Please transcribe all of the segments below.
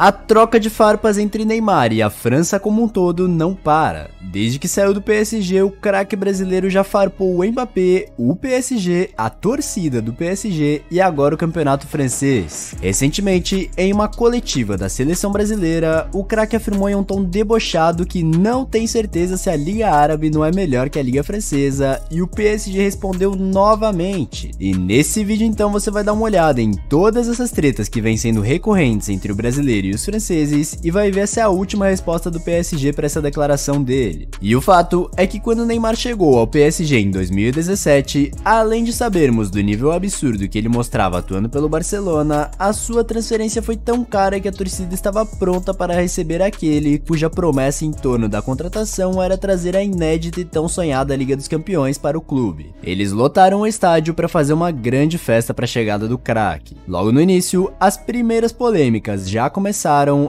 A troca de farpas entre Neymar e a França como um todo não para. Desde que saiu do PSG, o craque brasileiro já farpou o Mbappé, o PSG, a torcida do PSG e agora o campeonato francês. Recentemente, em uma coletiva da seleção brasileira, o craque afirmou em um tom debochado que não tem certeza se a Liga Árabe não é melhor que a Liga Francesa, e o PSG respondeu novamente. E nesse vídeo então você vai dar uma olhada em todas essas tretas que vêm sendo recorrentes entre o brasileiro e os franceses e vai ver se é a última resposta do PSG para essa declaração dele. E o fato é que quando o Neymar chegou ao PSG em 2017, além de sabermos do nível absurdo que ele mostrava atuando pelo Barcelona, a sua transferência foi tão cara que a torcida estava pronta para receber aquele cuja promessa em torno da contratação era trazer a inédita e tão sonhada Liga dos Campeões para o clube. Eles lotaram o estádio para fazer uma grande festa para a chegada do craque. Logo no início, as primeiras polêmicas já começaram,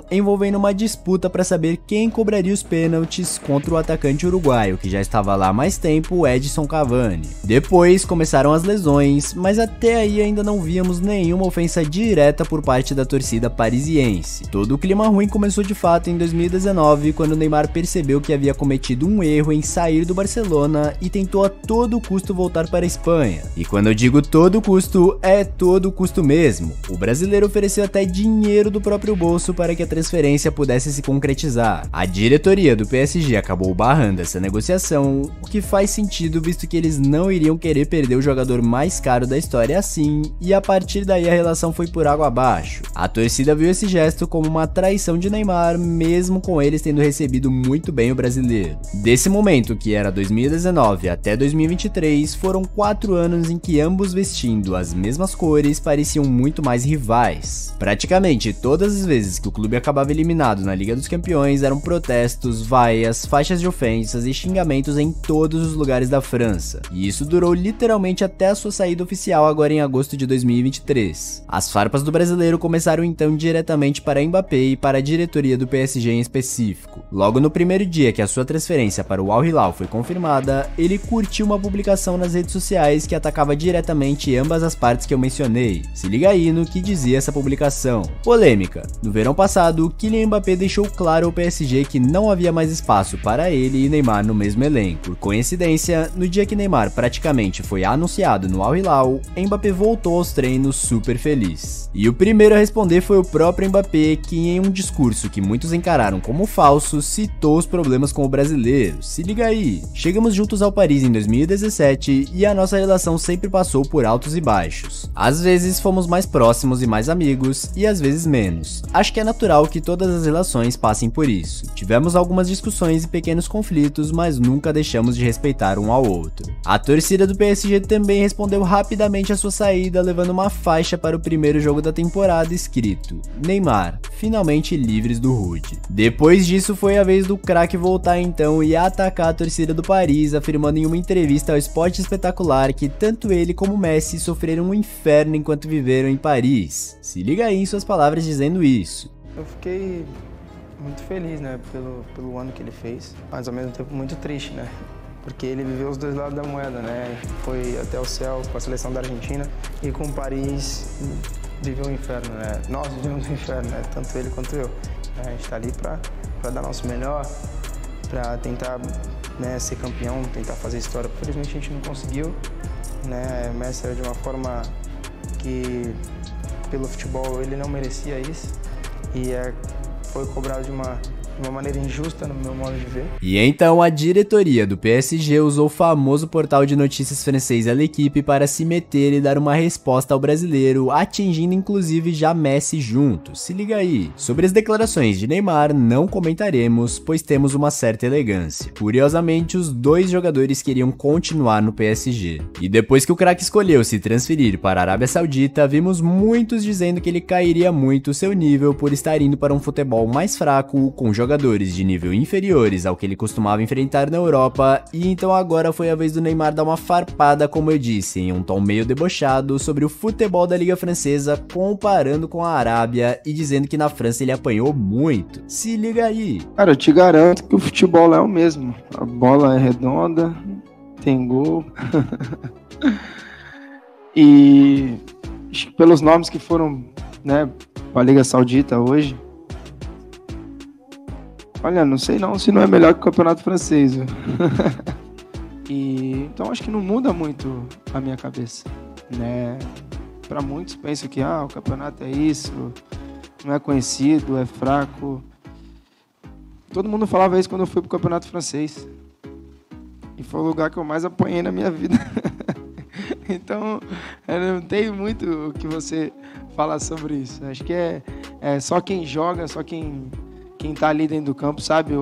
envolvendo uma disputa para saber quem cobraria os pênaltis contra o atacante uruguaio, que já estava lá há mais tempo, o Edson Cavani. Depois começaram as lesões, mas até aí ainda não víamos nenhuma ofensa direta por parte da torcida parisiense. Todo o clima ruim começou de fato em 2019, quando o Neymar percebeu que havia cometido um erro em sair do Barcelona e tentou a todo custo voltar para a Espanha. E quando eu digo todo custo, é todo custo mesmo. O brasileiro ofereceu até dinheiro do próprio bolso para que a transferência pudesse se concretizar. A diretoria do PSG acabou barrando essa negociação, o que faz sentido visto que eles não iriam querer perder o jogador mais caro da história assim, e a partir daí a relação foi por água abaixo. A torcida viu esse gesto como uma traição de Neymar, mesmo com eles tendo recebido muito bem o brasileiro. Desse momento, que era 2019 até 2023, foram 4 anos em que ambos vestindo as mesmas cores pareciam muito mais rivais. Praticamente todas as vezes que o clube acabava eliminado na Liga dos Campeões eram protestos, vaias, faixas de ofensas e xingamentos em todos os lugares da França. E isso durou literalmente até a sua saída oficial agora em agosto de 2023. As farpas do brasileiro começaram então diretamente para Mbappé e para a diretoria do PSG em específico. Logo no primeiro dia que a sua transferência para o Al Hilal foi confirmada, ele curtiu uma publicação nas redes sociais que atacava diretamente ambas as partes que eu mencionei. Se liga aí no que dizia essa publicação. Polêmica. No verão passado, Kylian Mbappé deixou claro ao PSG que não havia mais espaço para ele e Neymar no mesmo elenco. Por coincidência, no dia que Neymar praticamente foi anunciado no Al Hilal, Mbappé voltou aos treinos super feliz. E o primeiro a responder foi o próprio Mbappé, que em um discurso que muitos encararam como falso, citou os problemas com o brasileiro. Se liga aí. Chegamos juntos ao Paris em 2017 e a nossa relação sempre passou por altos e baixos. Às vezes fomos mais próximos e mais amigos, e às vezes menos. Acho que é natural que todas as relações passem por isso. Tivemos algumas discussões e pequenos conflitos, mas nunca deixamos de respeitar um ao outro. A torcida do PSG também respondeu rapidamente à sua saída, levando uma faixa para o primeiro jogo da temporada escrito: Neymar, finalmente livres do Rude. Depois disso foi a vez do craque voltar então e atacar a torcida do Paris, afirmando em uma entrevista ao Esporte Espetacular que tanto ele como Messi sofreram um inferno enquanto viveram em Paris. Se liga aí em suas palavras dizendo isso. Eu fiquei muito feliz, né, pelo ano que ele fez, mas ao mesmo tempo muito triste, né, porque ele viveu os dois lados da moeda, né, foi até o céu com a seleção da Argentina e com Paris viveu o inferno, né, nós vivemos o inferno, né, tanto ele quanto eu. A gente tá ali para dar nosso melhor, para tentar, né, ser campeão, tentar fazer história. Felizmente a gente não conseguiu, né, Messi era de uma forma que pelo futebol ele não merecia isso e foi cobrado de uma maneira injusta no meu modo de ver. E então a diretoria do PSG usou o famoso portal de notícias francês L'Équipe para se meter e dar uma resposta ao brasileiro, atingindo inclusive já Messi junto. Se liga aí. Sobre as declarações de Neymar não comentaremos, pois temos uma certa elegância. Curiosamente, os dois jogadores queriam continuar no PSG. E depois que o craque escolheu se transferir para a Arábia Saudita, vimos muitos dizendo que ele cairia muito seu nível por estar indo para um futebol mais fraco, com jogadores de nível inferiores ao que ele costumava enfrentar na Europa, e então agora foi a vez do Neymar dar uma farpada, como eu disse, em um tom meio debochado sobre o futebol da Liga Francesa, comparando com a Arábia e dizendo que na França ele apanhou muito. Se liga aí. Cara, eu te garanto que o futebol é o mesmo. A bola é redonda, tem gol. E pelos nomes que foram, né, para a Liga Saudita hoje, Olha, não sei não se não é melhor que o campeonato francês, viu? Então acho que não muda muito a minha cabeça, né? Para muitos pensam que o campeonato é isso, não é conhecido, é fraco. Todo mundo falava isso quando eu fui pro campeonato francês. E foi o lugar que eu mais apanhei na minha vida. Então, eu não tenho muito o que você falar sobre isso. Acho que é só quem joga, só quem tá ali dentro do campo sabe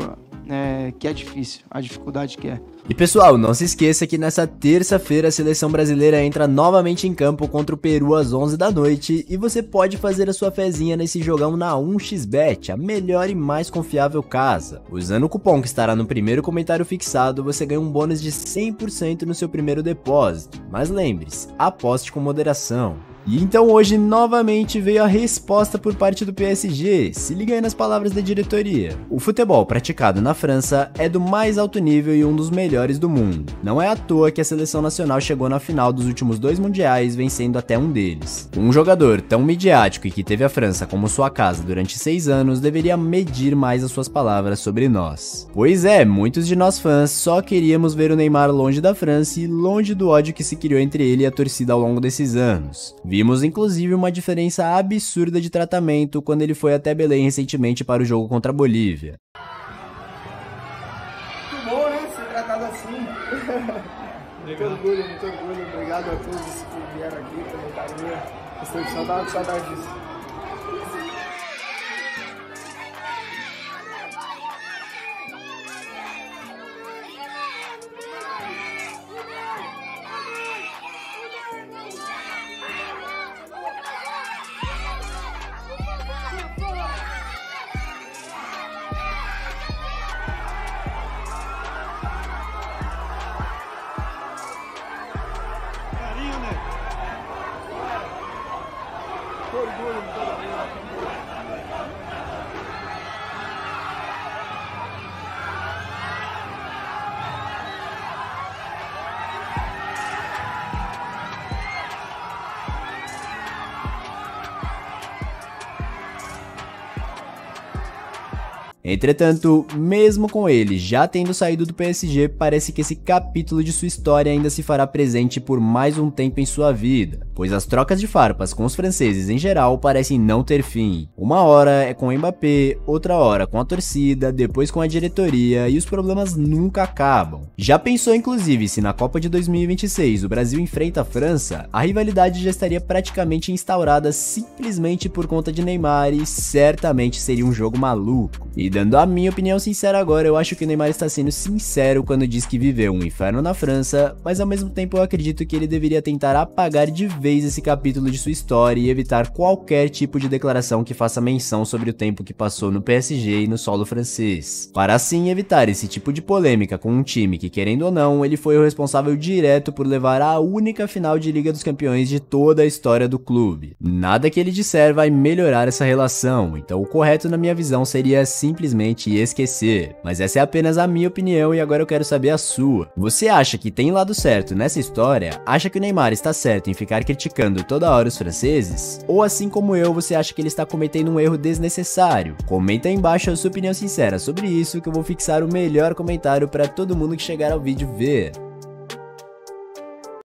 que é difícil, a dificuldade que é. E pessoal, não se esqueça que nessa terça-feira a seleção brasileira entra novamente em campo contra o Peru às 11 da noite e você pode fazer a sua fezinha nesse jogão na 1xBet, a melhor e mais confiável casa. Usando o cupom que estará no primeiro comentário fixado, você ganha um bônus de 100% no seu primeiro depósito. Mas lembre-se, aposte com moderação. E então hoje novamente veio a resposta por parte do PSG, se liga aí nas palavras da diretoria. O futebol praticado na França é do mais alto nível e um dos melhores do mundo. Não é à toa que a seleção nacional chegou na final dos últimos 2 mundiais, vencendo até um deles. Um jogador tão midiático e que teve a França como sua casa durante 6 anos deveria medir mais as suas palavras sobre nós. Pois é, muitos de nós fãs só queríamos ver o Neymar longe da França e longe do ódio que se criou entre ele e a torcida ao longo desses anos. Vimos inclusive uma diferença absurda de tratamento quando ele foi até Belém recentemente para o jogo contra a Bolívia. Muito bom, né? Ser tratado assim. Muito orgulho. Obrigado a todos que vieram aqui, pelo carinho. Estou com saudade disso. Entretanto, mesmo com ele já tendo saído do PSG, parece que esse capítulo de sua história ainda se fará presente por mais um tempo em sua vida, pois as trocas de farpas com os franceses em geral parecem não ter fim. Uma hora é com o Mbappé, outra hora com a torcida, depois com a diretoria e os problemas nunca acabam. Já pensou inclusive se na Copa de 2026 o Brasil enfrenta a França, a rivalidade já estaria praticamente instaurada simplesmente por conta de Neymar e certamente seria um jogo maluco. E dando a minha opinião sincera agora, eu acho que o Neymar está sendo sincero quando diz que viveu um inferno na França, mas ao mesmo tempo eu acredito que ele deveria tentar apagar de vez esse capítulo de sua história e evitar qualquer tipo de declaração que faça menção sobre o tempo que passou no PSG e no solo francês, para assim evitar esse tipo de polêmica com um time que, querendo ou não, ele foi o responsável direto por levar à única final de Liga dos Campeões de toda a história do clube. Nada que ele disser vai melhorar essa relação, então o correto na minha visão seria simplesmente esquecer, mas essa é apenas a minha opinião e agora eu quero saber a sua. Você acha que tem lado certo nessa história? Acha que o Neymar está certo em ficar criticando toda hora os franceses? Ou assim como eu, você acha que ele está cometendo um erro desnecessário? Comenta aí embaixo a sua opinião sincera sobre isso que eu vou fixar o melhor comentário para todo mundo que chegar ao vídeo ver.